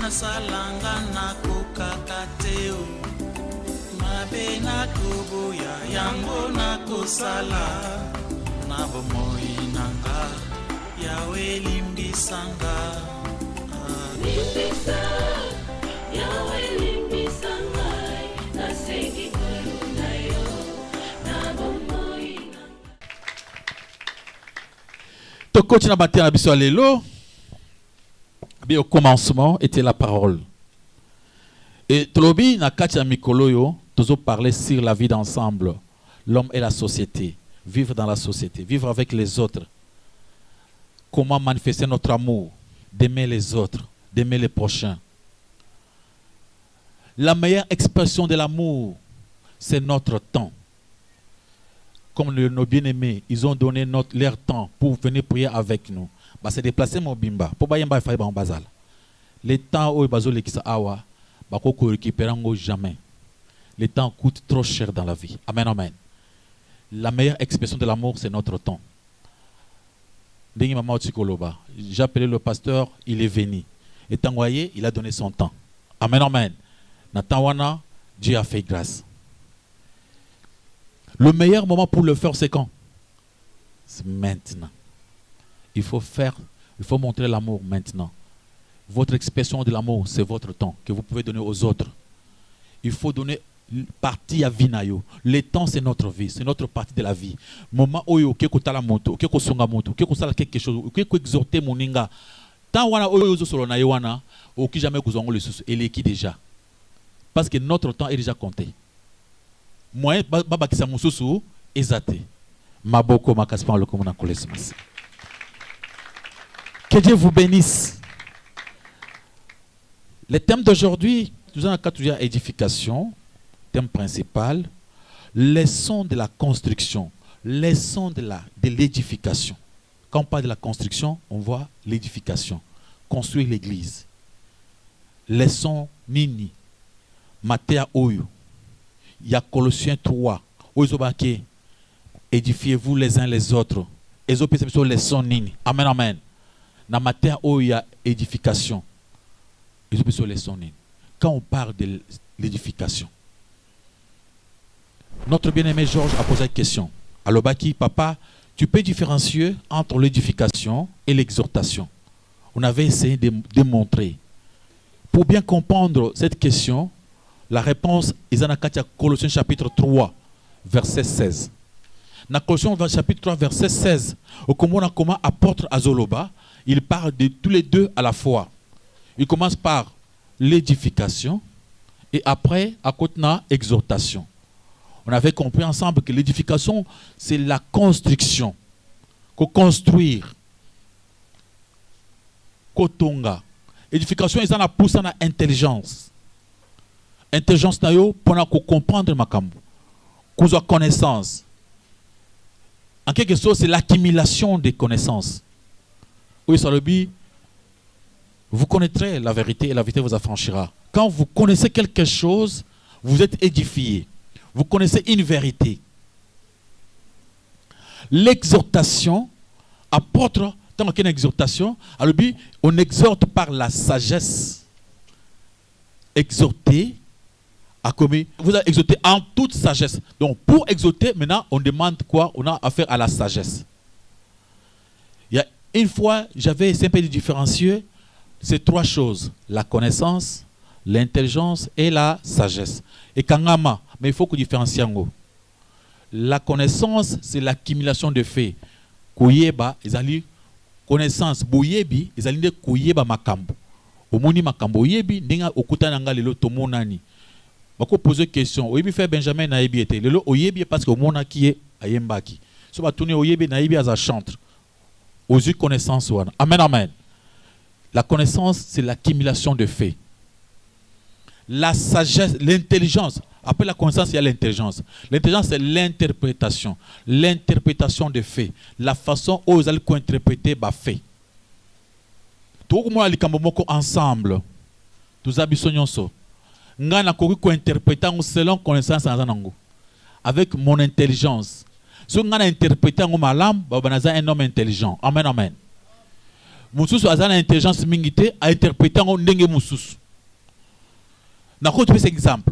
salanga na kokakateo mabe na koboya yango na kosala na bomoi nanga yawe limbisanga limbisa yawe limbisanga na sengi koluna yo na bomoi tokoti na batera biso lelo. Au commencement était la parole. Et Tolobi na katia mikoloyo, toujours parler sur la vie d'ensemble, l'homme et la société, vivre dans la société, vivre avec les autres. Comment manifester notre amour, d'aimer les autres, d'aimer les prochains. La meilleure expression de l'amour, c'est notre temps. Comme nos bien-aimés, ils ont donné leur temps pour venir prier avec nous. Bah, c'est déplacer mon bimba. Pour pas y aller en bazal. Les temps où bazo les kisa awa, bah qu'on récupère jamais. Les temps coûtent trop cher dans la vie. Amen, amen. La meilleure expression de l'amour, c'est notre temps. J'ai appelé le pasteur, il est venu. Et Tangoye, il a donné son temps. Amen, amen. Natawana, Dieu a fait grâce. Le meilleur moment pour le faire, c'est quand? C'est maintenant. Il faut montrer l'amour maintenant. Votre expression de l'amour, c'est votre temps que vous pouvez donner aux autres. Il faut donner partie à Vinayo. Le temps, c'est notre vie, c'est notre partie de la vie. Moment où il faut la moto, il faut songa moto, il faut quelque chose, il faut exhorter mon ninga. Tant wana oyo solo na yowana, ou qui jamais kuzongo le sous, et qui déjà. Parce que notre temps est déjà compté. Moi, baba kisa mususu, ezate. Maboko makaspan le komuna kolesmas. Que Dieu vous bénisse. Le thème d'aujourd'hui, nous avons toujours édification, thème principal, leçon de la construction, leçon de l'édification. Quand on parle de la construction, on voit l'édification, construire l'église. Leçon nini, Matthieu Oyo, il y a Colossiens 3, Oizobake, édifiez-vous les uns les autres. Ezopé leçon nini, amen, amen. Dans Matthieu où il y a édification. Quand on parle de l'édification, notre bien-aimé Georges a posé une question. Alors Baki, papa, tu peux différencier entre l'édification et l'exhortation. On avait essayé de démontrer. Pour bien comprendre cette question, la réponse est dans Colossiens chapitre 3, verset 16. Dans Colossiens chapitre 3, verset 16, au comment apôtre Azoloba, il parle de tous les deux à la fois. Il commence par l'édification et après, à côté, exhortation. On avait compris ensemble que l'édification, c'est la construction. Construire. Kotonga. Édification, ils en a poussé à intelligence. Intelligence, pour comprendre ma kambo. Pour connaissance. En quelque sorte, c'est l'accumulation des connaissances. Oui, ça le dit. Vous connaîtrez la vérité et la vérité vous affranchira. Quand vous connaissez quelque chose, vous êtes édifié. Vous connaissez une vérité. L'exhortation, apôtre, tant qu'il y a une exhortation, alors on exhorte par la sagesse. Exhorter, à commis, vous avez exhorté en toute sagesse. Donc pour exhorter, maintenant, on demande quoi? On a affaire à la sagesse. Il y a une fois, j'avais essayé de différencier ces trois choses, la connaissance, l'intelligence et la sagesse. Et kangama, mais il faut que différencie en gros. La connaissance, c'est l'accumulation de faits. Koyeba, ils connaissance, boyebi, ils allaient koyeba makambo. Omoni makambo yebi, ninga okuta nanga lelo tomonani. Bako poser question, oyebi fait Benjamin naebi était. Lelo oyebi parce que omona qui est ayembaki. So ba tourner oyebi naebi as a chantre. Aux yeux connaissance wana. Amen, amen. La connaissance, c'est l'accumulation de faits. La sagesse, l'intelligence. Après la connaissance, il y a l'intelligence. L'intelligence, c'est l'interprétation. L'interprétation des faits. La façon où vous allez interpréter les faits. Tout le monde ensemble. Nous habitons ça. Nous avons interpréter selon connaissance avec mon intelligence. Si nous avons interprété un homme intelligent. Amen, amen. Moussousou a une intelligence mingité à interpréter en dengue Moussousou. N'a pas cet exemple.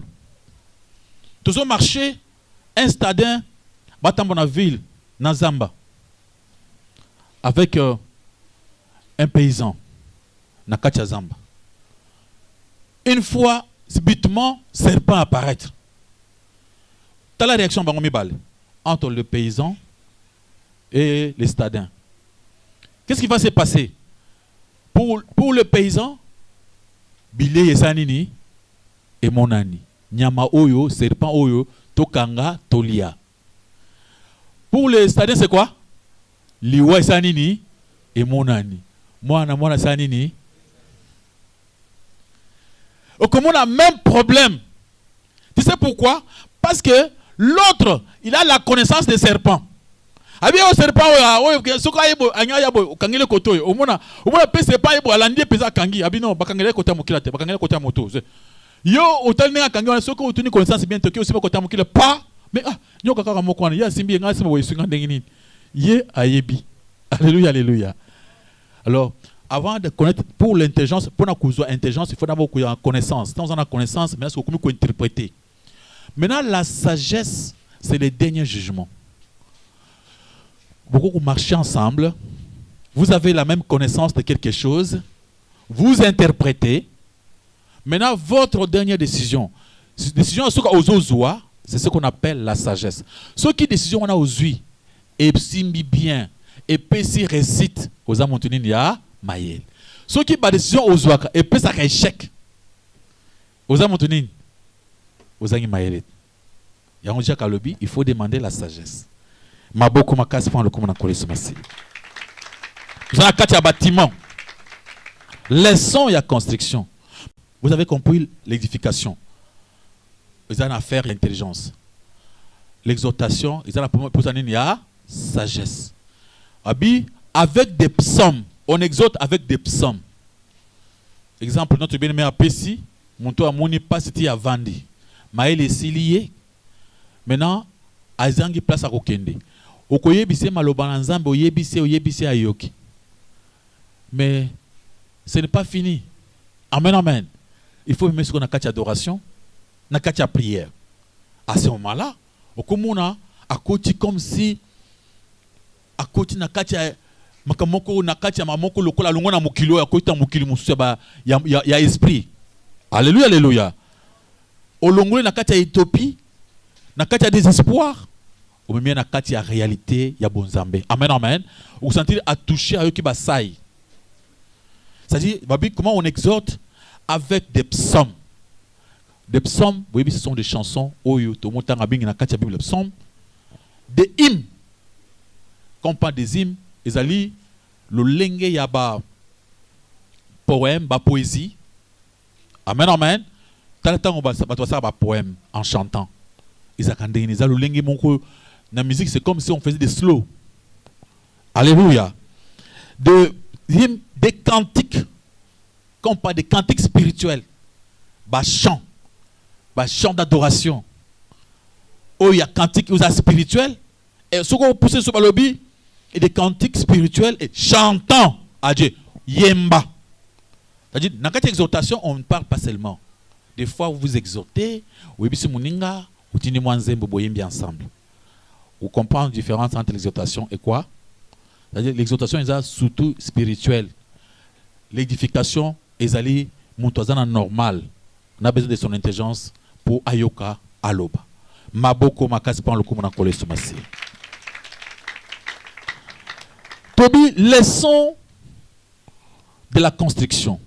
Tous au marché, un stadin, battant dans la ville, dans Zamba, avec un paysan, na Katia Zamba. Une fois, subitement, serpent apparaître. T'as la réaction entre le paysan et les stadins. Qu'est-ce qui va se passer? Pour le paysan, Bilé et Sanini et Monani. Nyama Oyo, serpent Oyo, Tokanga, Tolia. Pour les stadins, c'est quoi? Liwa et Sanini et Monani. Moi, Sanini. Comme on a le même problème. Tu sais pourquoi? Parce que l'autre, il a la connaissance des serpents. Abi o serpent o soka yebo anya yabo kangile koto yo omona serpent yebo alandi pesa kangi abi non bakangile kota mukila te bakangile kota moto yo otalne kangi wana soka otuni connaissance bien toki osiba kota mukila pas mais nyoka kaka moko wana ya simbi ngasi mo wesunga ndengi nini ye ayebi. Alléluia, alléluia. Alors avant de connaître pour l'intelligence, pour la intelligence, il faut d'abord qu'il y ait une connaissance. Quand on a connaissance, maintenant c'est comment interpréter. Maintenant la sagesse, c'est le dernier jugement. Beaucoup marchez ensemble, vous avez la même connaissance de quelque chose, vous interprétez. Maintenant, votre dernière décision, c'est ce qu'on appelle la sagesse. Ce qui décision on a aux yeux, et simbi bien, et si récite aux amontonines, il y a Maël. Ce qui a décision aux yeux, et puis ça échec. Aux amontonines, aux amis Maël. Il faut demander la sagesse. Maboko makasi font le comment on a collé ce massif. Vous avez un bâtiment. Laissons la construction. Vous avez compris l'édification. Vous avez affaire à l'intelligence. L'exhortation, vous avez pour la sagesse. Avec des psaumes, on exhorte avec des psaumes. Exemple, notre bien-aimé à Pessi, mon toit moni pas c'était à Vandi. Maël est lié. Maintenant, Azangi place à Kokende. Okoyebise maloba nzambe oyebise ayoki. Mais ce n'est pas fini. Amen, amen. Il faut mettre ce qu'on a katia adoration, na katia prière. À ce moment-là, okomona akoti comme si akoti na katia makamoko na katia mamoko lokola longona mukilo akoti na mukili mususu ya esprit. Alléluia, alléluia. Olongole na katia Éthiopie, na katia désespoir. Ou même na la réalité ya bonzambe. Amen, amen. Vous sentez à toucher à eux qui basaille. C'est-à-dire, comment on exhorte avec des psaumes. Des psaumes, vous voyez, ce sont des chansons. Oyo, to montant à bing na katia Bible psaumes. Des hymnes. Quand on parle des hymnes, ils allaient le lenge ya ba poème, ba poésie. Amen, amen. Tant le temps on va ça ba poème en chantant. Ils ont le lenge mon la musique, c'est comme si on faisait des slow. Alléluia. Des cantiques. Quand on parle des cantiques spirituels. Chant d'adoration. Oh, il y a cantiques spirituels. Et ce qu'on pousse sur le lobby, et des cantiques spirituels et chantant à Dieu. Yemba. C'est-à-dire, dans cette exhortation, on ne parle pas seulement. Des fois, vous vous exhortez, vous êtes moninga, vous tenez moins bien ensemble. Vous comprenez la différence entre l'exhortation et quoi? C'est-à-dire l'exhortation est surtout spirituelle. L'édification est normal. On a besoin de son intelligence pour ayoka aloba. Maboko makasi pan le kumuna kole sumasi. Tobi, leçon de la construction.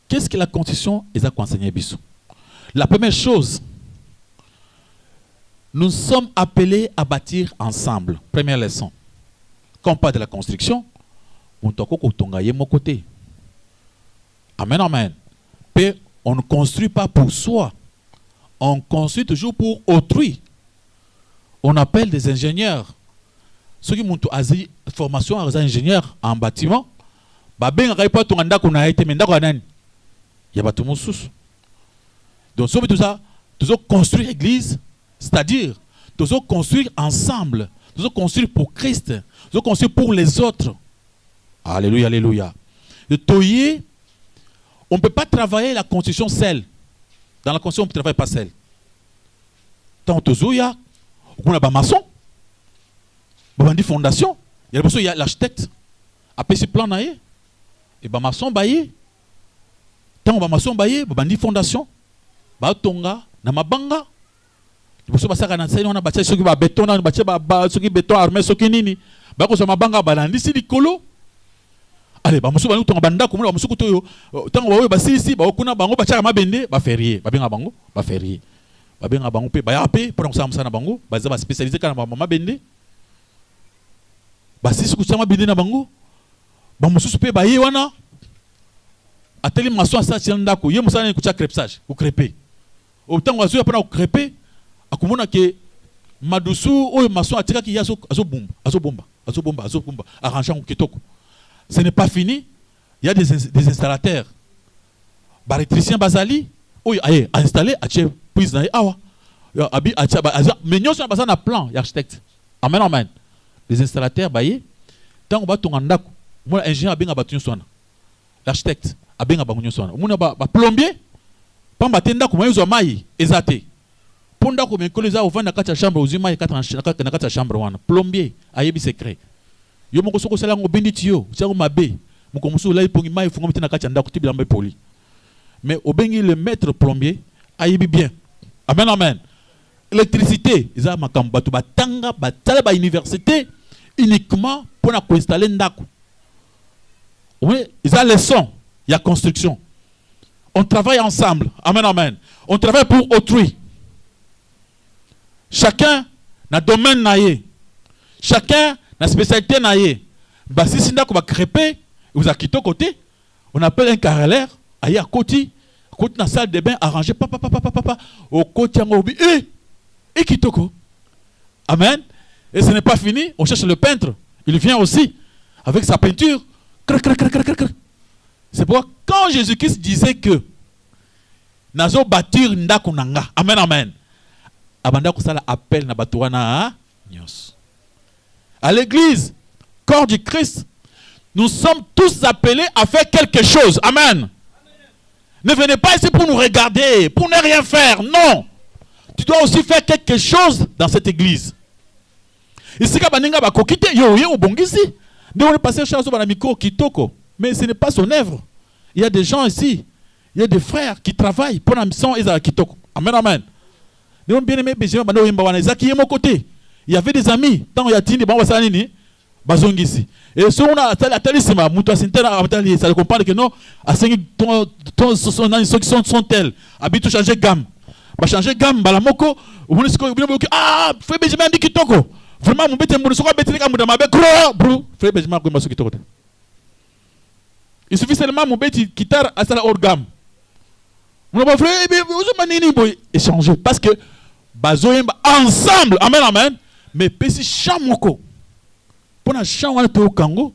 Qu'est-ce que la construction est à enseigner bisou? La première chose, nous sommes appelés à bâtir ensemble. Première leçon. Quand on parle de la construction, on doit aller mon côté. Amen, amen. Mais on ne construit pas pour soi. On construit toujours pour autrui. On appelle des ingénieurs. Ceux qui ont une formation à ingénieur en bâtiment, donc, sur tout ça, nous devons construire l'église. C'est-à-dire, nous devons construire ensemble, nous devons construire pour Christ, nous devons construire pour les autres. Alléluia, alléluia. de toyer. On ne peut pas travailler la construction seule. Dans la construction, on ne travaille pas seul. Tant que il y a un maçon, une fondation, il y a l'architecte. Après ce plan, il y a un maçon, tant que maçon, il y a une fondation. Il y a un mabanga. Il y a un béton, un béton armé, il y a un mabanga, allez, ba musu banu tonga banda komula musu kutoyo tango bawe basisi ba okuna bango ba chaka mabende ba férié ba benga bango ba férié ba benga bango pe ba ya pe pour ça musana bango ba za ba spécialisé kana ba mabende ba sisi ku chama bende na bango ba musu pe ba ye wana ateli maso asa chanda ko ye musana ku cha crepsage ku crêper au tango azu apana ku crêper akumona ke madusu oyo maso atika ki yaso azo bomba arrangeant ku kitoko. Ce n'est pas fini. Il y a des installateurs. Les électriciens Bazali, oui, installé, prise dans awa. Mais nous sommes basés dans plan, l'architecte. Amen, amen. Les installateurs, tant on va ton andak, moi ingénieur a bien abattu son. L'architecte a bien abattu son. Mon plombier, pas batenda comme ils ont maï, exaté. Ponda comme que les a ouvert dans la chambre aux humains et quatre chambre wana. Plombier, ayebi secret. Yo moko soko sala ngo benditi yo sako mabe moko musu la ipongi mai fungo mitena kacha ndako tibila mbe poli mais obengi le maître plombier ayebi bien. Amen, amen. Électricité isa makambo batu batanga batala ba université uniquement pour na installer ndako. Oui, isa leçon, il y a construction. On travaille ensemble. Amen, amen. On travaille pour autrui. Chacun na domaine naie. Chacun la spécialité naie. Bah si c'est d'accord, crêper, vous a quitté côté. On appelle un carreleur, aïe à côté dans la salle de bain, arrangé, papa, au côté en obi, et kitoko. Amen. Et ce n'est pas fini, on cherche le peintre. Il vient aussi avec sa peinture. C'est pourquoi quand Jésus-Christ disait que nazo bâtir ndako nanga. Amen, amen. Abanda ko sala appel na batuana nyos. À l'église, corps du Christ, nous sommes tous appelés à faire quelque chose. Amen. Amen. Ne venez pas ici pour nous regarder, pour ne rien faire. Non. Tu dois aussi faire quelque chose dans cette église. Ici, mais ce n'est pas son œuvre. Il y a des gens ici, il y a des frères qui travaillent pour la mission Kitoko. Amen, amen. Il y avait des amis, tant il y a Tini, Bazongisi. Et si on a Talisima, Mouta Sintera, ça comprend que non, à 5 sont tels, habitent changer gamme. Va changer gamme, Balamoko, ah, Frère Benjamin dit Kitoko. Vraiment, mon bête, mon soir, bête, mon dama, bro, Frère Benjamin, comment se quitte. Il suffit seulement mon bête, guitare, à ça hors gamme. Mon frère, vous avez échanger parce que Bazoyem ensemble, amen, amen. Mais pesi chamoko pona chamwa to kango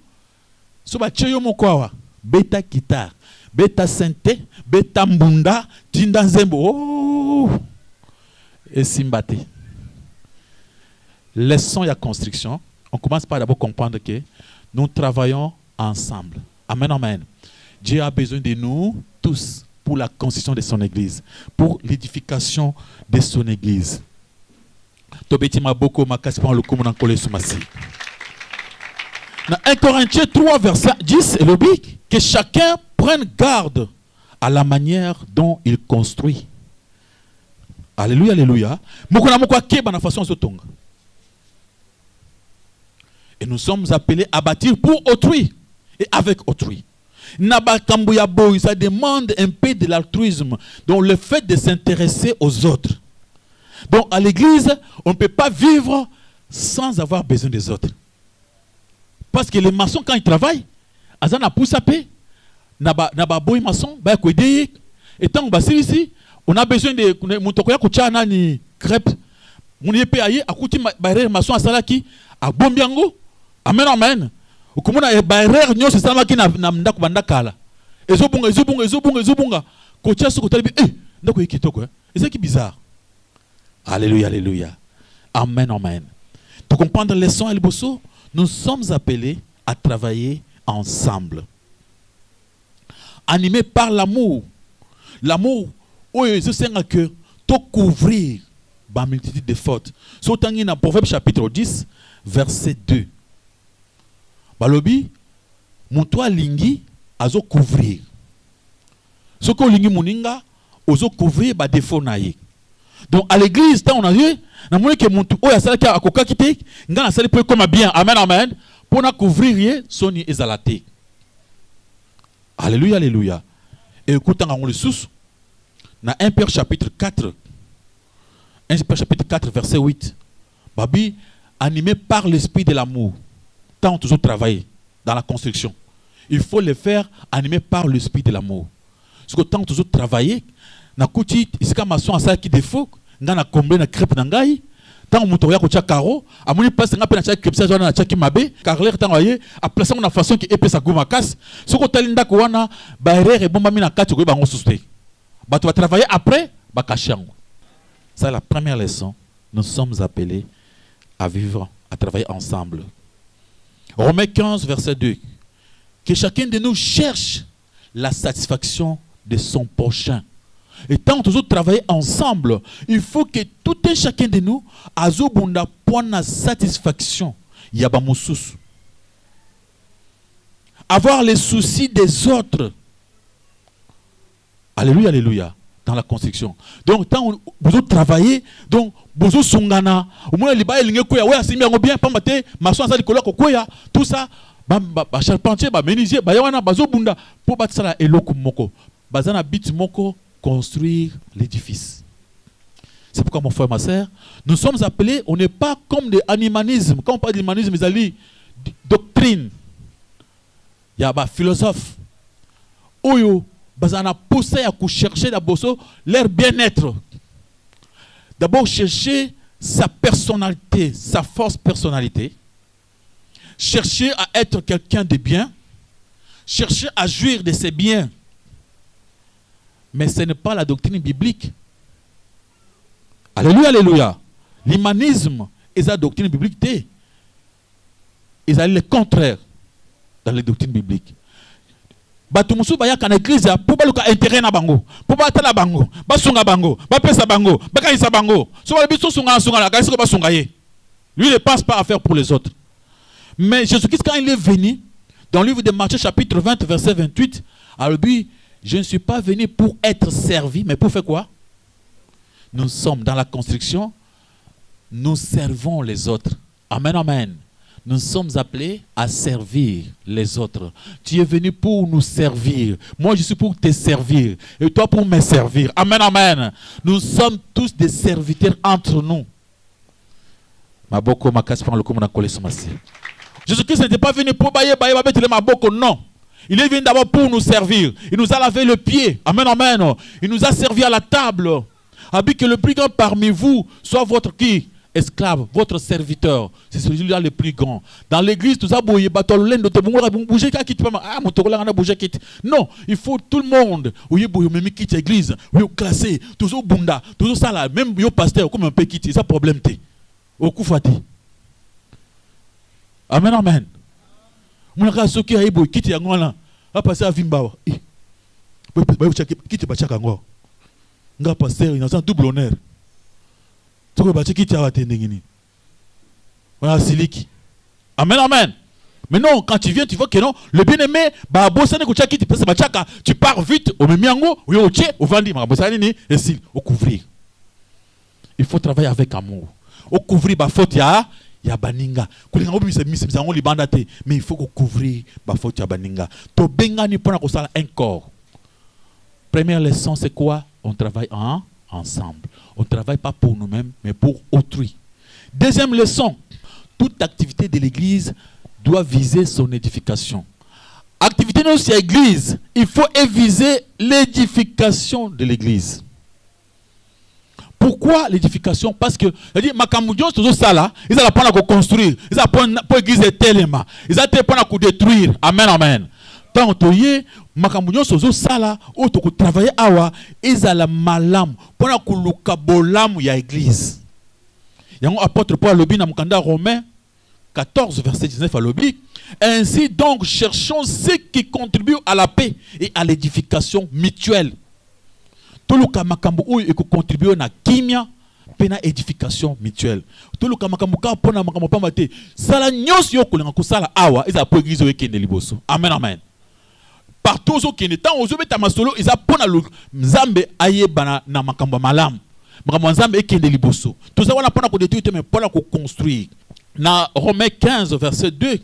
so ba cheyo moko beta guitare beta synthé beta mbunda tinda nzembo oh et simbate. Laissons la construction. On commence par d'abord comprendre que nous travaillons ensemble. Amen, amen. Dieu a besoin de nous tous pour la construction de son église, pour l'édification de son église. Dans 1 Corinthiens 3, verset 10, il dit que chacun prenne garde à la manière dont il construit. Alléluia, alléluia. Et nous sommes appelés à bâtir pour autrui et avec autrui. Ça demande un peu de l'altruisme, donc le fait de s'intéresser aux autres. Donc à l'église, on ne peut pas vivre sans avoir besoin des autres. Parce que les maçons, quand ils travaillent, ils ont poussé à paix. Ils ont maçon, et tant que ici, on a besoin de crêpes. On est payé à côté de maçon à Salaki, à Bombiango. Amen, amen. Okumuna e barrière nyonso salama ki na ndako bandakala. Ezobunga. Kocha soko talibi ndako ekitoko. C'est qui bizarre. Alléluia, alléluia. Amen, amen. Pour comprendre les leçons et le bosso, nous sommes appelés à travailler ensemble. animé par l'amour. L'amour, c'est ce que tu couvrir la multitude de fautes. Surtout dans Proverbe chapitre 10, verset 2. Balobi, mon toit lingi, azo couvrir. Ce que lingi moninga, ozo couvrir ba défaut naïe. Donc à l'église, on a vu, na moni que mon toit ya sala ki akoka kite, nga na sala comme bien. Amen, amen. Pour na couvrir soni ezalate. Alléluia, alléluia. Et écoute, on le sous. Dans 1 Pierre chapitre 4. 1 Pierre chapitre 4, verset 8. Babi, animé par l'esprit de l'amour. Tant toujours travailler dans la construction. Il faut le faire animé par l'esprit de l'amour. Parce que tant toujours travailler, na kuti, iska maçon a ça qui défaut, nga na combler na crêpe nangai. Tant on monte ko caro, a moni passe nga pe na cha crêpe ça na cha ki mabe, car l'air tant voyez, a placer na façon qui épais sa goma casse. Ce ko talinda ko wana, ba erreur et bomba mi na kati ko ba ngo susté. Ba tu vas travailler après, ba kashango. Ça la première leçon. Nous sommes appelés à vivre, à travailler ensemble. Romains 15, verset 2. Que chacun de nous cherche la satisfaction de son prochain. Et tant que nous travaillons ensemble, il faut que tout un chacun de nous a la satisfaction. Avoir les soucis des autres. Alléluia, alléluia. Dans la construction. Donc, tant vous travaillez, donc vous songana, au moins les bails les koya, ouais, c'est bien bien, pas maté, maçon ça likolo koya, tout ça, ba charpentier, ba menuisier, ba yawana bazo bunda, pour battre ça là eloko moko, bazana bit moko construire l'édifice. C'est pourquoi mon frère, ma sœur, nous sommes appelés, on n'est pas comme des animalismes. Quand on parle d'animanisme, ils allaient doctrine. Il y a des philosophes. Oyo, bazana poussé à chercher d'abord leur bien-être. D'abord chercher sa personnalité, sa force personnalité. Chercher à être quelqu'un de bien. Chercher à jouir de ses biens. Mais ce n'est pas la doctrine biblique. Alléluia, alléluia. L'humanisme est la doctrine biblique. Ils allaient le contraire dans les doctrines bibliques. Batumusu baya kana église pour baluka intérêt na bango pour batala bango basunga bango bapesa bango bakaisa bango so ba biso sunga la kasi ko basunga ye. Lui ne pense pas à faire pour les autres. Mais Jésus-Christ quand il est venu dans le livre de Matthieu chapitre 20 verset 28, alors lui, je ne suis pas venu pour être servi, mais pour faire quoi? Nous sommes dans la construction, nous servons les autres. Amen, amen. Nous sommes appelés à servir les autres. Tu es venu pour nous servir. Moi, je suis pour te servir. Et toi, pour me servir. Amen, amen. Nous sommes tous des serviteurs entre nous. Jésus-Christ n'était pas venu pour bailler, non. Il est venu d'abord pour nous servir. Il nous a lavé le pied. Amen, amen. Il nous a servi à la table. Habit que le plus grand parmi vous soit votre qui? Esclave, votre serviteur. C'est celui-là le plus grand. Dans l'église, tout ça, non, il faut tout le monde. Même quitte l'église, classé, tout ça, bunda, tout ça là, même le pasteur, comme un peu quitte, c'est un problème. Au coup fati. Amen, amen. Mon gars, ceux qui ont quitté Angola, a passé à Vimbawa. Quitte Bachaka Angola. Nga pasteur, il a un double honneur. Tu peux quitter à Tendengini. Voilà, Siliki. Amen, amen. Mais non, quand tu viens, tu vois que non, le bien-aimé, tu pars vite au Memiango, au Vandi, au couvrir. Il faut travailler avec amour. Au couvrir, faute, il y a baninga. Mais il faut couvrir, faute, il y a baninga. To benga ni pona ko sala un corps. Première leçon, c'est quoi? On travaille ensemble. On ne travaille pas pour nous-mêmes, mais pour autrui. Deuxième leçon, toute activité de l'église doit viser son édification. Activité de notre église, il faut viser l'édification de l'église. Pourquoi l'édification? Parce que, c'est-à-dire, Makamudion, c'est tout ça là, ils ont pas à construire, ils ont pas à l'église tellement, ils ont pas à détruire. Amen, amen. Tant que Makamudion, c'est tout ça là, où tu travailles awa, ils ont la malam, pour na kuluka bolam ya église. Il y a un apôtre Paul Lobby dans Mukanda Romain 14, verset 19 à l'obi. Ainsi donc, cherchons ceux qui contribuent à la paix et à l'édification mutuelle. Tout le kamakambu et qui contribue à la kimia et à édification mutuelle. Tout le kamakambu pour na makambu pa mate. Sala nyos yo kulenga kusala awa isa po église ekende liboso. Amen amen. Partout au kende tant aux obeta masolo isa pona lo nzambe ayebana na makambu malamu. Makambu nzambe ekende liboso. Tout ça wana pona ko détruire mais pona ko construire. Na Romains 15 verset 2.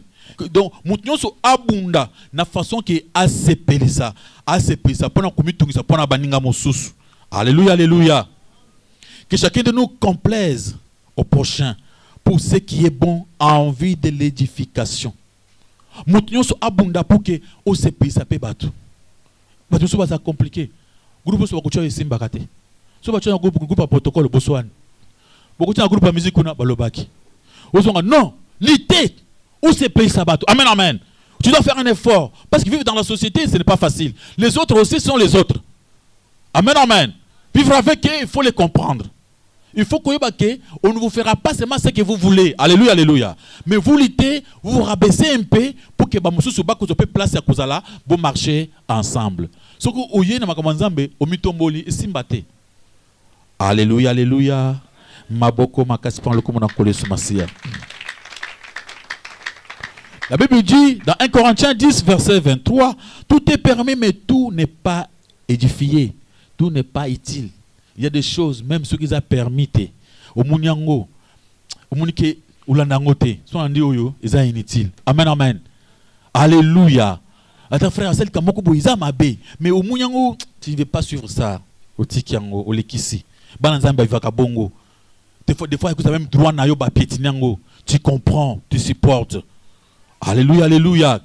Donc mutunyoso abunda na façon qui asepelisa pona komitungisa pona baninga mosusu. Alléluia alléluia. Que chacun de nous complaise au prochain pour ce qui est bon en vue de l'édification. Mutunyoso abunda pour que osepelisa pe batu. Batu so ba compliqué. Groupe so ba kucha esimba kate. So ba chana groupe protocole boswan. Beaucoup de groupe musique kuna balobaki. Osonga non, l'ité où c'est pays sabbat. Amen, amen. Tu dois faire un effort. Parce que vivre dans la société, ce n'est pas facile. Les autres aussi sont les autres. Amen, amen. Vivre avec eux, il faut les comprendre. Il faut qu'on ne vous fera pas seulement ce que vous voulez. Alléluia, alléluia. Mais vous luttez, vous vous rabaissez un peu pour que vous puissiez placer à Kozala pour marcher ensemble. Ce que vous voyez, alléluia, alléluia. Maboko makasipan le komona kole sumasia. La Bible dit dans 1 Corinthiens 10 verset 23, tout est permis mais tout n'est pas édifié, tout n'est pas utile. Il y a des choses même ce qu'ils ont permis au munyango, au munike ulandangote, sont andi oyo, ils sont inutiles. Amen amen. Alléluia. Attends frère, celle kamoko bo ils ont mabé, mais au munyango tu ne veux pas suivre ça au tikiango, au lekisi. Bananzamba ivaka bongo. Des fois, vous avez même droit à yoba piétinango. Tu comprends, tu supportes. Alléluia, alléluia.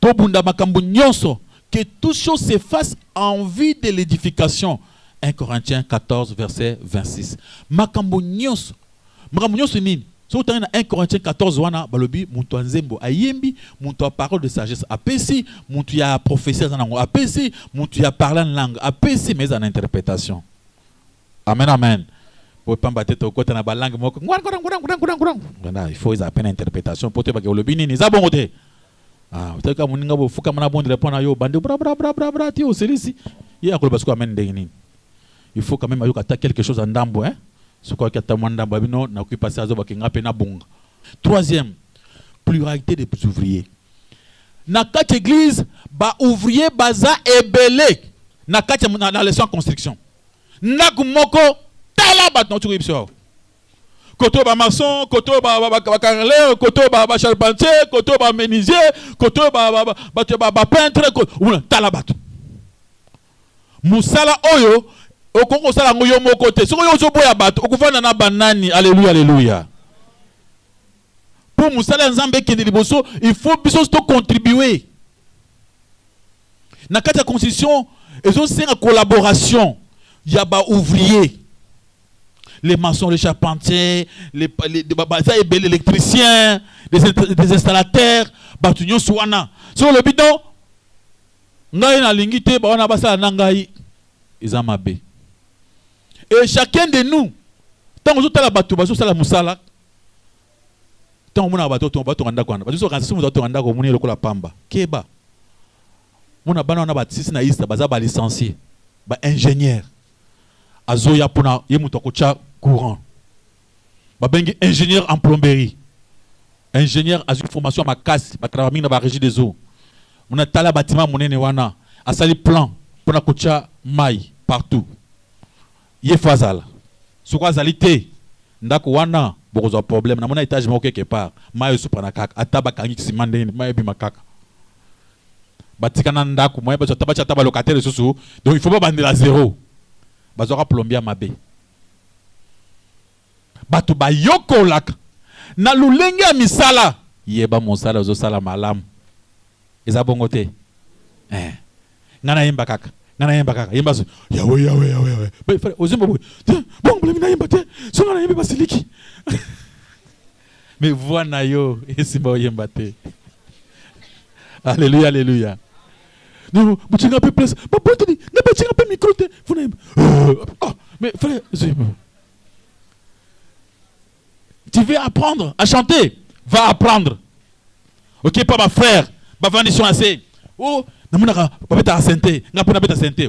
Tobunda makambu nyonso, que toute chose se fasse en vue de l'édification. 1 Corinthiens 14, verset 26. Makambu nyonso. Makambu nyonso nini? So tu as 1 Corinthiens 14 wana balobi muntu nzembo ayembi, muntu a parole de sagesse apesi, muntu ya prophétie zanango apesi, muntu ya parler en langue apesi mais en interprétation. Amen amen. Il faut qu'ils apprennent l'interprétation pour que le bini n'est pas bon. Ah, il faut quand même attaquer quelque chose en dambo, hein. Troisième, pluralité des ouvriers. Dans quatre églises, ba ouvrier baza ebele. Na quatre na leçon construction. Nakumoko tala bat no tu koto ba maçon, koto ba carreleur, koto ba charpentier, koto ba menuisier, koto ba peintre, tala bat. Musala oyo okongo sala ngoyo moko te. Soko yo zo boya bat okufana na banani. Alléluia alléluia. Pour musala nzambe kende liboso, il faut biso to contribuer. Na kati ya constitution, ils ont une collaboration. Il y a des ouvriers, les maçons, les charpentiers, les électriciens, les installateurs, batunion suana. Sur le bidon, ngai na lingite ba wana basala nangai izamabe. Et chacun de nous, tant que la batu baso sala musala, tant mona bato to bato nganda kwana. Baso kansi mu bato nganda ko muni lokola pamba. Keba. Mona bana na batisi na isa baza ba licencié, ba ingénieur. Azoya pona yemuto kocha courant. Ba bengi ingénieur en plomberie. Ingénieur a une formation à ma casse, ba travailler na ba régie des eaux. Mona tala bâtiment monene wana, asali plan pona kocha mai partout. Ye fazala. Soko azalité ndako wana bokozo problème na mona étage moko quelque part. Mai so pana kaka ataba kangi simande mai bi makaka. Batikana ndako moyen ba taba taba locataire susu. Donc il faut pas bander à zéro. Bazora plombier mabe. Batu ba yoko lak. Na lulenge misala. Yeba monsala zo sala malam. Eza bongote. Ngana yemba kaka. Ngana yemba kaka. Yemba so. Yawe. Ba frère ozimbo bo. Bon blemi na yemba te. So ngana yemba basiliki. Mais voilà yo esimba yemba te. Alléluia alléluia. Non, tu n'as pas place. Papa te dit, n'a pas tu n'as pas micro. Mais frère, tu veux apprendre à chanter. Va apprendre. Ok, pas ma frère. Va vendre sur assez. Oh,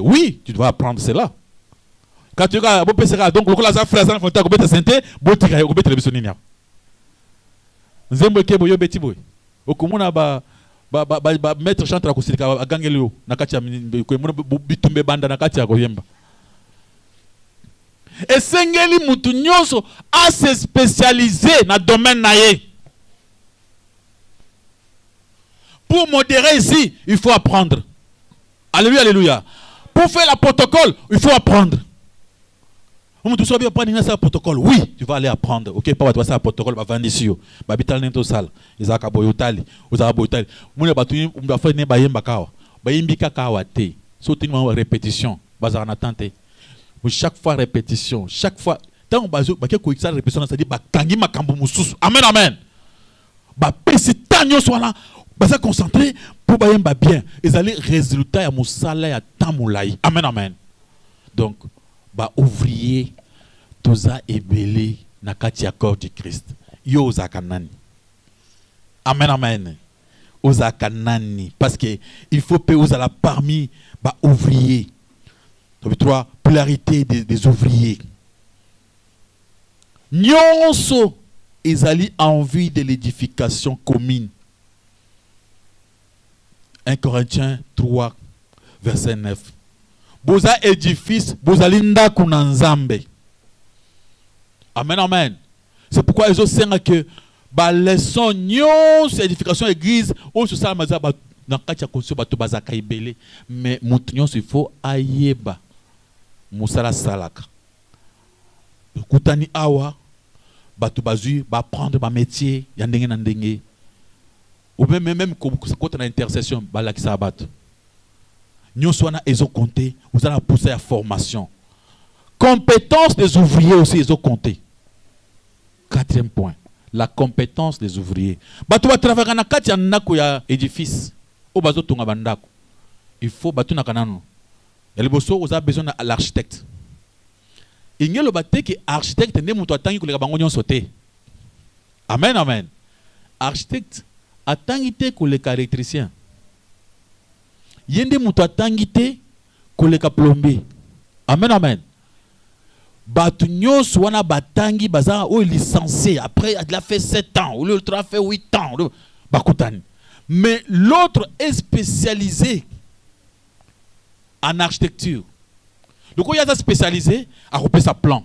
oui, tu dois apprendre cela. Quand tu regardes, donc le frère frère ça faut que santé, boti ka ko télévision ni. Nzembo ke boyo beti boy. Okomona ba maître chanteur ko silika agangelo na kati ya ko mona bitumbe banda na kati ya ko yemba. Et sengeli mutu nyonso a se spécialiser na domaine na ye. Pour modérer ici, il faut apprendre. Alléluia, alléluia. Pour faire le protocole, il faut apprendre. Tu sais bien prendre un protocole. Oui, tu vas aller apprendre. Ok, pas tu vas faire un protocole, va vendre ici. Va bital n'importe sale. Ils ont boyotali, ils ont boyotali. Mon batu, on doit faire ne bayem bakawa. Bayem bika kawa te. Surtout une répétition. Bazar en attente. Chaque fois répétition, chaque fois. Tant on bazo, baké ko ça répétition, ça dit ba tangi makambo mususu. Amen, amen. Ba pesi tanyo soit là. Baza concentré pour bayem ba bien. Ils allaient résultat ya musala ya tamulai. Amen, amen. Donc ba ouvrier toza ebele na kati ya corps du Christ. Yo ozakanani. Amen, amen. Ozakanani parce que il faut payer aux ala parmi ba ouvrier. Donc 3 pluralité des ouvriers. Nyonso ezali en vue de l'édification commune. 1 Corinthiens 3 verset 9. Boza édifice, bozali ndaku na Nzambe. Amen, amen. C'est pourquoi ils ont senga que ba leçon nyonso édification église o so sala maza ba na kati ya konso bato bazaka ibele mais mutu nyonso il faut ayeba musala salaka. Kutani awa bato bazui ba prendre ba métier ya ndenge na ndenge. Ou même quand on a intercession balakisa bato. Nyonso wana ezo compter, vous allez pousser à formation. Compétence des ouvriers aussi ezo compter. 4e point, la compétence des ouvriers. Bato ba travailler na kati ya ndako ya édifice. O bazo tonga bandako. Il faut bato na kanano. El boso vous avez besoin de l'architecte. Il y a le bâtiment que architecte ne muto atangi ko le bango nyonso te. Amen, amen. Architecte atangi te ko le électricien. Yende muto atangi te ko le plombier. Amen, amen. Batu nyonso wana batangi baza o licencié après il a fait 7 ans ou l'autre a fait 8 ans bakutani. Mais l'autre est spécialisé en architecture. Donc il y a spécialisé à couper sa plan.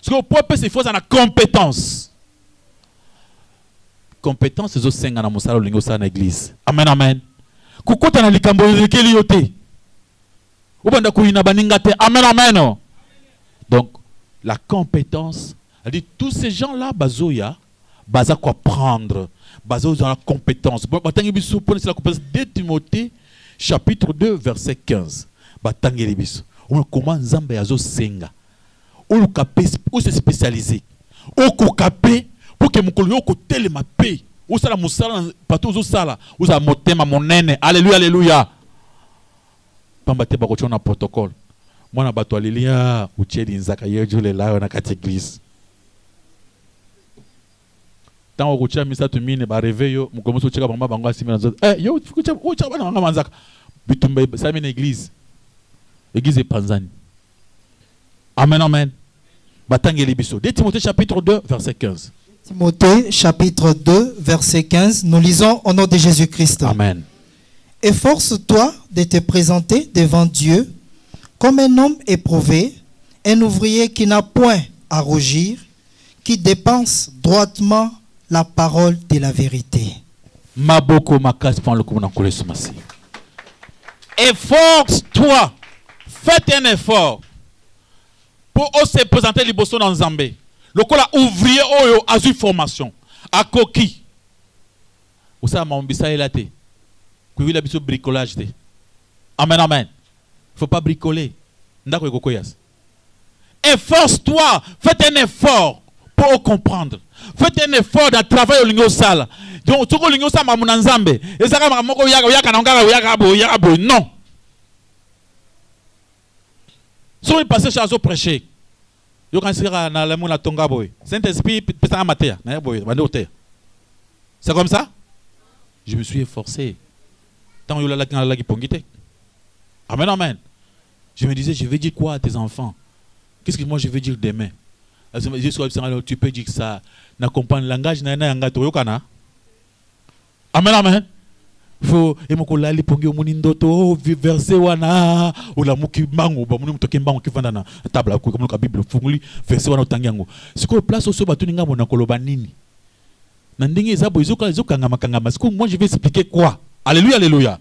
Ce qu'on peut faire, il faut la compétence. Compétence c'est au sein de la musala lingo sa na église. Amen, amen. Kukuta na likambo lekeli yote. Ubanda kuina baninga te. Amen, amen. Donc, la compétence, elle dit tous ces gens-là, bazoya, baza quoi prendre, bazo dans la compétence. Batangi biso pour la compétence de Timothée, chapitre 2, verset 15. Batangi biso. Comment Nzambe yazo senga. Ou kapé, ou se spécialisé. Ou ko kapé pour que mukolo yo ko tele ma paix. Ou sala musala pato zo sala, ou za motema monene. Alléluia, alléluia. Pambate ba ko chona protocole. Mwana bato alilia ucheli nzaka yejule lao na kati église. Tango kucha misa tumine ba reveyo mukomuso cheka bamba bango asimi na yo kucha ucha bana ngama nzaka bitumbe sami na église. Église panzani. Amen, amen. Batangeli biso. De Timothée chapitre 2 verset 15. Timothée chapitre 2 verset 15, nous lisons au nom de Jésus-Christ. Amen. Efforce-toi de te présenter devant Dieu comme un homme éprouvé, un ouvrier qui n'a point à rougir, qui dépense droitement la parole de la vérité. Maboko makas pan le kumuna kule sumasi. Efforce-toi. Faites un effort pour se présenter liboso dans Zambé. Le kola ouvrier oyo azu formation. A koki. Ou ça mambisa elate. Kuila biso bricolage te. Amen, amen. Il ne faut pas bricoler. Efforce-toi. Faites un effort pour comprendre. Faites un effort dans le travail au lingo sala. Donc, tu as lingo sala mon Nzambe. Et ça va moko yaka non. Si on est passé chez Azo prêcher, yo kan sira na la mona tonga boy. Saint-Esprit pesa matea na boy bandote. C'est comme ça? Je me suis efforcé. Tant Amen, amen. Je me disais, je vais dire quoi à tes enfants? Qu'est-ce que moi je vais dire demain? Tu peux dire que ça n'accompagne le langage. Amen, amen. Faut emokola lipongi omunindoto verset wana ola muki mango ba muni mutoke mbango kifanda na table ko comme la Bible funguli verset wana otangiango siko place oso batuninga mona koloba nini na ndenge ezabo izoka ngama siko moi je vais expliquer quoi. Alléluia, alléluia.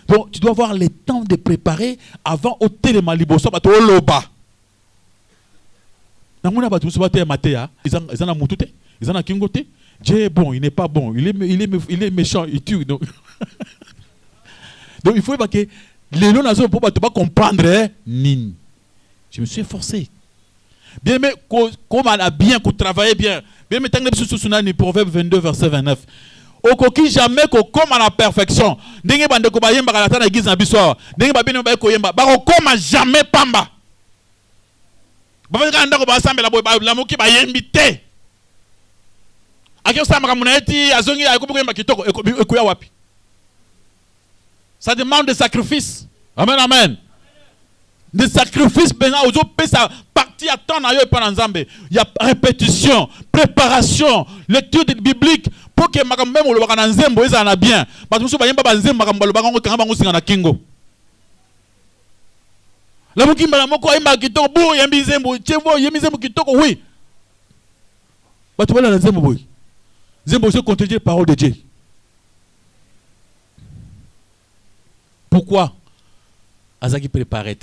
Donc tu dois avoir le temps de préparer avant au téléma liboso bato oloba na mona batu so bato ya matea izana mutute izana kingote. Dieu est bon, il n'est pas bon, il est méchant, il tue. Donc, donc il faut que les gens ne peuvent pas comprendre. Nini. Je me suis efforcé. Bien, mais comme on a bien, qu'on travaille bien. Bien, mais tant que nous sommes Proverbe 22, verset 29. Au coquille jamais qu'on comme à la perfection. N'engé bande ko ba yemba kala na église na biso. N'engé ba bino ba ko yemba. Ba ko comme jamais pamba. Ba fa ka ndako ba sambe la boy ba la moki ba yembite. Ça demande des sacrifices. Amen, amen. Des sacrifices, il y a répétition, préparation, lecture biblique pour que même le bien. Parce que Zembo se contredire la parole de Dieu. Pourquoi? Azaki préparé.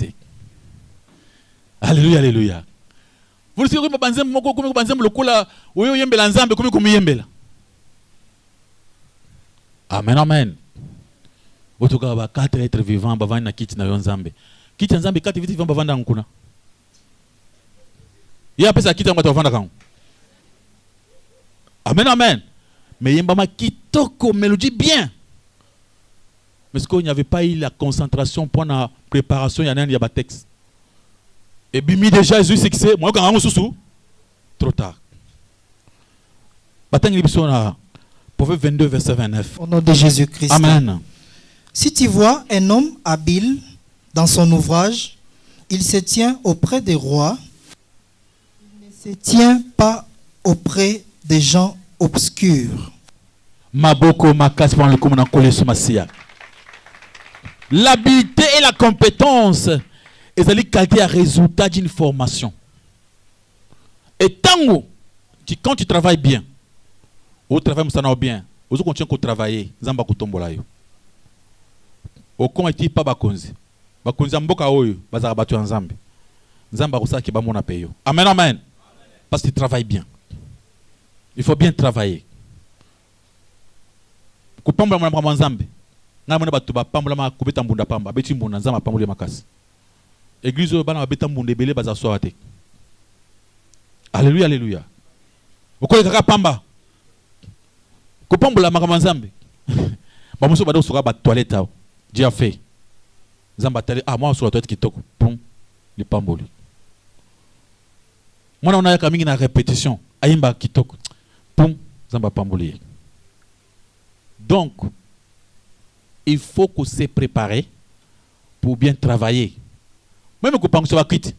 Alléluia, alléluia. Vous le savez, amen, amen. En tout cas, 4 êtres vivants, bavana kiti na yonzambe. Kiti nzambe 4 êtres vivants bavanda nkuna. Ya pesa kiti ngata bavanda kangu. Amen, amen. Mais il y a un kitoko mélodie bien. Mais ce qu'il n'y avait pas eu la concentration pour la préparation, il y a un texte. Et bimi déjà Jésus c'est que c'est moi quand on sous trop tard. Proverbe 22 verset 29. Au nom de Jésus-Christ. Amen. Si tu vois un homme habile dans son ouvrage, il se tient auprès des rois. Il ne se tient pas auprès des gens obscurs. L'habileté et la compétence est le résultat d'une formation. Et tant quand tu travailles bien, au travail bien, au continuer à travailler, zamba kutombola yo. Au comment pas bakonzi. Bakonzi mboka oyo bazara batu nzambe. Nzamba kusaki ki ba mona peyo. Amen, amen. Parce que tu travailles bien. Il faut bien travailler. Kupambula mwana mwa nzambe. Na mwana batu ba pambula ma kubeta mbunda pamba, beti mbunda nzamba pambula makasi. Église oyo bana beta mbunda ebele baza soa te. Alléluia, alléluia. Okoye kaka pamba. Kupambula makama nzambe. Ba muso bado soka ba toilette awo. Dieu a fait. Nzamba tali moi sur la toilette kitoko. Pum. Le pamboli. Mwana on a ka mingi na répétition. Ayimba kitoko. Pum. Nzamba pamboli. Donc, il faut qu'on se prépare pour bien travailler. Même si on va quitter. Si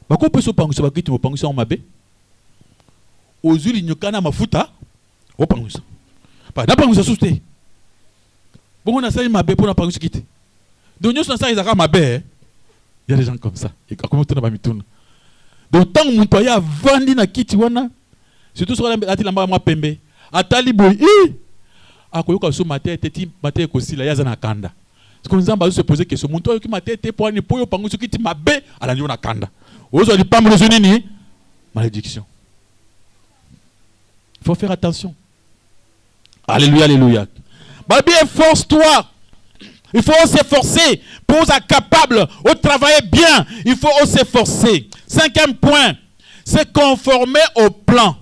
on peut se quitter, on peut se mabe. Aux huiles, il y a un mafuta. On peut se pas n'a se souster. Bon, on a ça mabe pour ne quitter. Donc, nous sommes ça, ils ont mabe. Il y a des gens comme ça. Et comment tu n'as pas mis tout. Donc, tant que mon toya vandi na kiti wana, surtout sur la lamba moi pembe. Atali boy. Akoyoka so maté teti maté ko sila yaza na kanda. Parce que nzamba se poser question mon toyo ki maté te pour ni poyo pango so kiti mabe ala ndio na kanda. Ozo li pambo zo nini? Malédiction. Il faut faire attention. Alléluia, alléluia. Bah bien force-toi. Il faut s'efforcer pour être capable de travailler bien. Il faut s'efforcer. 5e point, c'est conformer au plan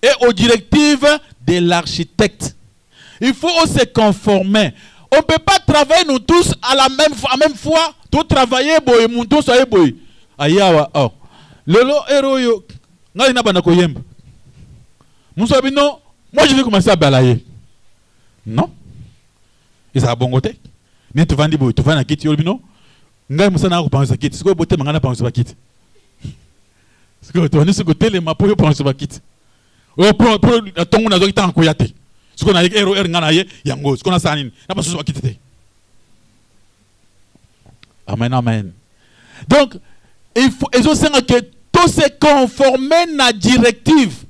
et aux directives de l'architecte. Il faut se conformer. On ne peut pas travailler nous tous à la même fois. Tout travailler, boy, mon tous soyez boy. Ayawa, oh. Lolo, héros, yo. Ngali na bana koyemba. Moussa bino, moi je vais commencer à balayer. Non. Et ça a bon côté. Ni tu vends tu vends na kiti yolbino. Ngai musana ko penser kiti. Ce que boté mangana penser pas kiti. Ce que tu vends ce côté les mapo yo penser pas kiti. O pour tongo na zoki tanko yate. Ce qu'on a ero ngana ye yango. Ce qu'on a sanine. Na pas pas kiti. Amen amen. Donc il faut ils ont que tout se conformer à la directive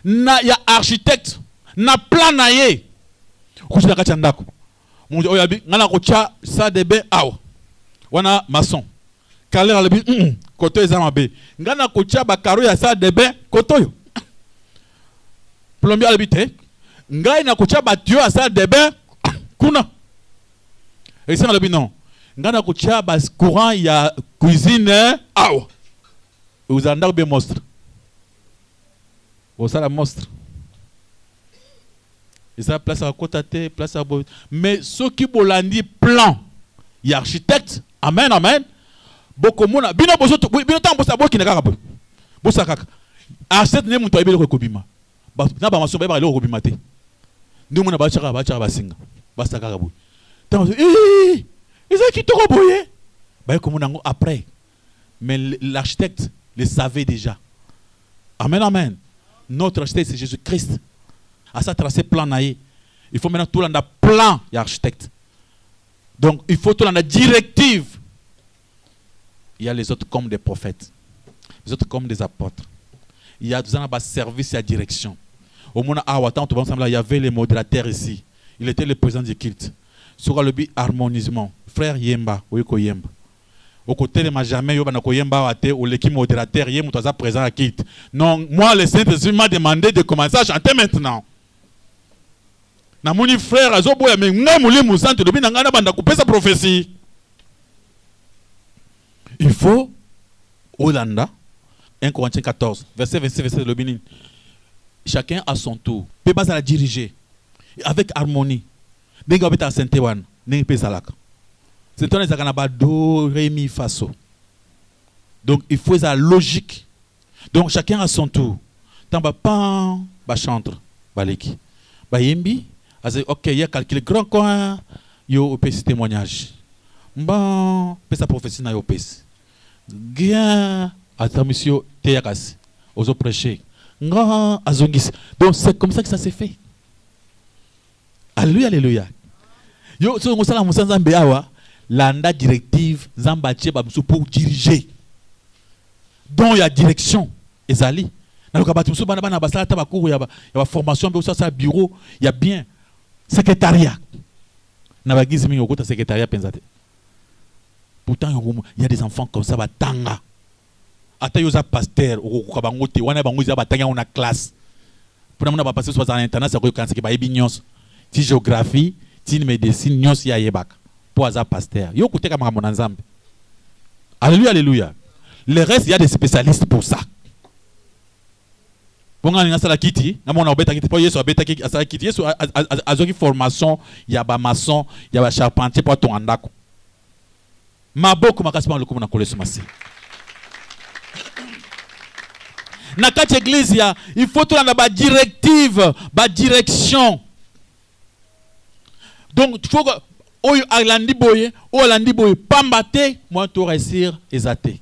na ya architecte na plan na ye kuchina kati ndako mungu oyabi ngana kocha ça de be awa wana maçon kalera lebi koto ezama be ngana kocha ba karo ya ça de be koto yo plombier lebi te ngai na kocha ba tuyau ya ça de be kuna et ça lebi non ngana kocha ba courant ya cuisine awa vous en avez monstre. Vous avez la monstre. Et ça place à côté, place à bout. Mais ceux qui bolandi plan, il y a architecte. Amen, amen. Beaucoup mona. Bino bozo, bino tam bosa boki nakaka bo. Bosa kaka. Architecte ne muto ibelo ko bima. Ba na ba maso ba ba lo ko bima te. Ndi mona ba chaka ba singa. Ba sa kaka bo. Tam ils ont qui to ko boye. Ba ko mona ngo après. Mais l'architecte le savait déjà. Amen, amen. Notre architecte, c'est Jésus-Christ. À ça, tracer plan naïe. Il faut maintenant tout le plan et architecte. Donc, il faut tout le directive. Il y a les autres comme des prophètes. Les autres comme des apôtres. Il y a tout un service et direction. Au moment où il y avait les modérateurs ici. Il était le président du culte. Sur le but harmonisement. Frère Yemba, Oyeko Yemba. Au côté de ma jamais, il y a ou l'équipe modérateur, il y a présent à quitte. Non, moi, le Saint-Esprit m'a demandé de commencer à chanter maintenant. Na mon frère, Azobo, mais moi, je suis centre de Binangana, banda couper sa prophétie. Il faut, Hollanda, 1 Corinthiens 14, verset 26, verset de l'Obinin. Chacun à son tour. Peut pas la diriger. Avec harmonie. N'est-ce pas Saint-Éwan, n'est-ce pas Salaka. C'est un exemple do, ré, mi, fa, so. Donc il faut la logique. Donc chacun à son tour. Tant ba pan, ba chantre, ba leki. Ba yembi, ok, il y a calculé grand coin, yo opé témoignage. Bon, pe sa prophétie na yo opé. Bien, attends monsieur, te yakas. Ozo prêcher. Grand azongis. Donc c'est comme ça que ça s'est fait. Alléluia, alléluia. Yo, so ngosala musanza mbeawa. L'anda directive Zambache Baboussou pour diriger. Donc il y a direction. Ezali. Dans le cas de il y a formation, il y a bureau, il y a bien. Secrétariat. Pourtant, il y a des enfants comme ça, tanga. Ata yoza pasteur, okabangote, wana bangoza batanga una classe. Pour nous, on va passer soit à l'internat, c'est quoi c'est que nyons, ti géographie, ti médecine, nyons ya yebak. Pour hasard pasteur. Yo koute kama mon ensemble. Alléluia, alléluia. Le reste, il y a des spécialistes pour ça. Pour nga nga sala kiti, nga mona obeta kiti, pour yeso obeta kiti, asala kiti, yeso azoki formation, ya ba maçon, ya ba charpentier pour ton andako. Maboko makasi pa lokumu na koleso masi. Na kati église il faut tout la ba directive, ba direction. Donc il faut que oyo alandi boye pambate moi to réussir ezate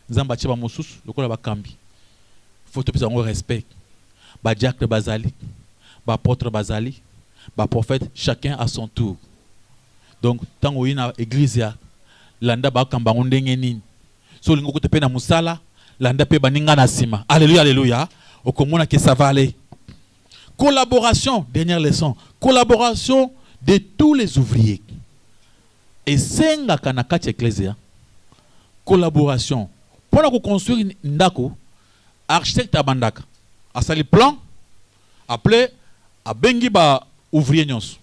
nzamba tsheba mosusu lokola bakambi faut to pesa ngo respect ba diacre bazali ba apôtre bazali ba prophète chacun à son tour. Donc tango ina église ya landa ba kamba ndenge nini so lingo kote pe na musala landa pe baninga na sima. Alléluia, alléluia. Okomona que ça va aller. Collaboration, dernière leçon, collaboration de tous les ouvriers. Et senga kanakati ecclésia collaboration pour construire ndako architecte abandaka asali plan appelé a bengi ba ouvrier nyonso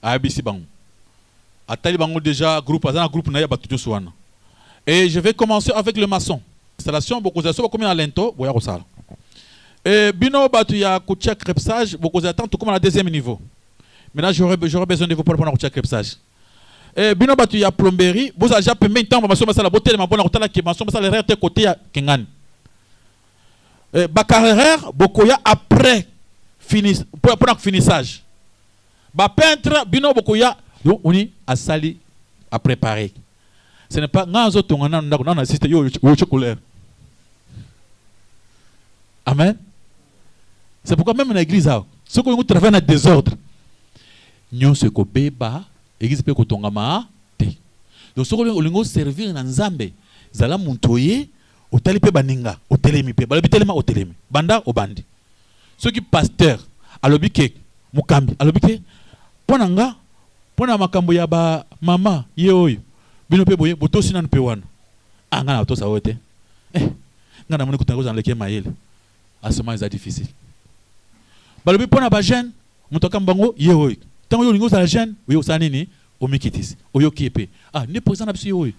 a bisi bango atali bango déjà groupe azana groupe na ya batuto swana. Et je vais commencer avec le maçon. Installation beaucoup de ça comme à lento boya kosala. Et bino batu ya kutia crepsage beaucoup d'attente comme à la deuxième niveau. Maintenant j'aurais besoin de vous pour prendre kutia crepsage. Bino batu ya plomberie, vous avez déjà payé temps maçon ça la beauté ma bonne hôtel qui maçon ça le reste côté ya Kengan. Ba carrière bokoya après pour finissage. Ba peintre bino bokoya donc on est à sali à préparer. Ce n'est pas nga zo tongana ndako na assiste yo couleur. Amen. C'est pourquoi même dans l'église ceux qui travaillent dans le désordre nyo se ko beba église pe ko tongama te. Donc ceux qui servir na nzambe zala muntoye otali pe baninga otelemi pe balobi telema otelemi banda obandi. Ceux qui pasteur alobi ke mukambi alobi ke pona nga pona makambo ya ba mama ye oyo bino pe boye botosi nan pe wana anga na tosa wote nga na moni kutango za leke mayele asoma eza difficile balobi pona ba jeune mutoka mbango ye oyo tango yo lingo za jeune oyo sa nini omikitisi oyo kipe ne président na biso ye oyo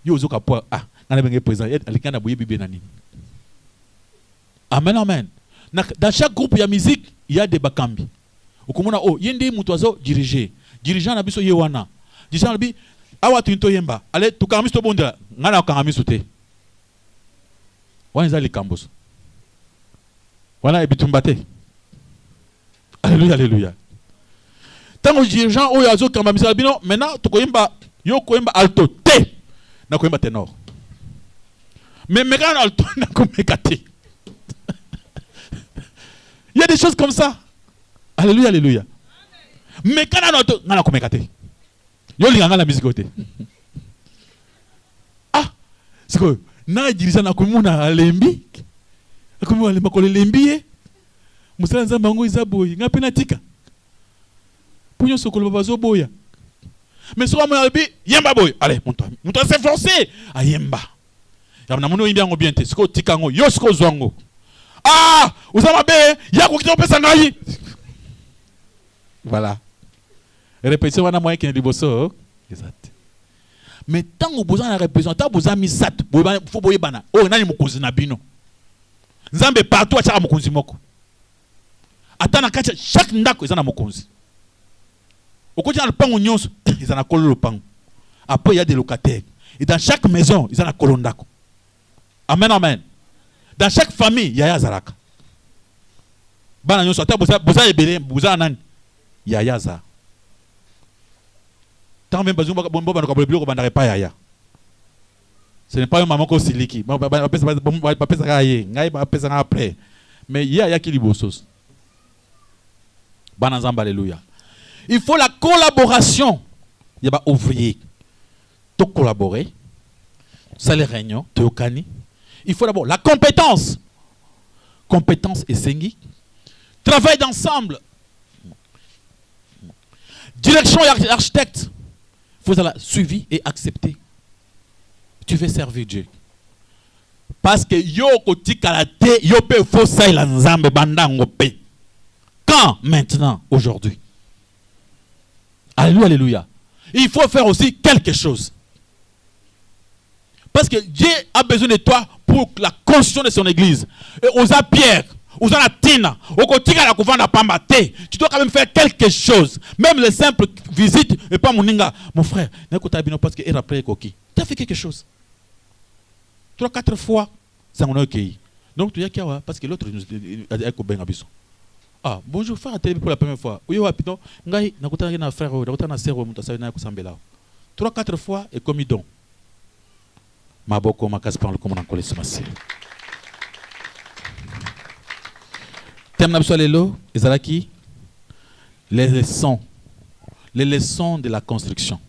yo zoka po nga na benge président alikana boye bibe na nini. Amen amen. Dans chaque groupe il y a musique il y a des bakambi. Okomona yende mutu azo dirigeant na biso ye wana dirigeant bi awa tinto yemba ale tukamisto bonda ngana kangamiso te wana za likambos wana ebitumbate. Alléluia alléluia. Tango dirigeant oyo azo kangamiso bino maintenant tukoyemba yo koyemba alto te na koyemba ténor mais mega alto na komekate. Il y a des choses comme ça. Alléluia, alléluia. Mais quand on a commératé, il y a la musique côté. C'est que, na dirisa na komuna lembi, komuna lemba ko lembi, musala nzamba ngo izaboyi, nga penatika. Punyo sokolo bazo boya. Mais so mo albi, yemba boy. Allez, monte s'efforcer à yemba. Ya na mono yimbi ngo bien te, siko tikango, yo siko zwango. Uzama be, yako kitoko pesa ngai. Voilà. Répétition wana moyen qui liboso. Exact. Mais tant que vous en représentant vous avez mis sat, faut boyer bana. Nani mukunzi na bino. Nzambe partout acha mukunzi moko. Atana kacha chaque ndako izana mukunzi. Okoti na lupango nyonso, izana kolo lupango. Après il y a des locataires. Et dans chaque maison, izana kolo ndako. Amen amen. Dans chaque famille, il y a Yazaraka. Bana nyonso ata boza ebele, boza nani? Yaya za. Tant même bazumba bomba na kabolo biloko bandare pa yaya. Ce n'est pas un maman ko siliki. Ba pesa kaye, ngai ba pesa nga après. Mais yaya ki libosos. Bana nzamba alléluia. Il faut la collaboration. Il y a ouvrier. To collaborer. Ça les réunions, teokani. Il faut d'abord la compétence. Compétence et sengi. Travail d'ensemble. Direction et architecte. Il faut la suivi et accepter. Tu veux servir Dieu. Parce que yo koti kalate yo pe fo sai la nzambe bandango pe. Quand maintenant aujourd'hui. Alléluia alléluia. Il faut faire aussi quelque chose. Parce que Dieu a besoin de toi pour la construction de son église. Et osa Pierre, osa la tina, okotika la kouvanda pambate. Tu dois quand même faire quelque chose. Même les simples visites et pas mon ninga. Mon frère, parce que après koki. Tu as fait quelque chose. 3-4 fois, ça on a accueilli. Donc tu as qu'à parce que l'autre a dit bonjour frère, télé pour la première fois. Oui, rapidement. Ngai nakutana na frère, nakutana na sœur, mutasai na kusambela. 3-4 fois et comme don. Maboko makasi par le commandant kolesi masi. Thème na lelo ezalaki les leçons de la construction.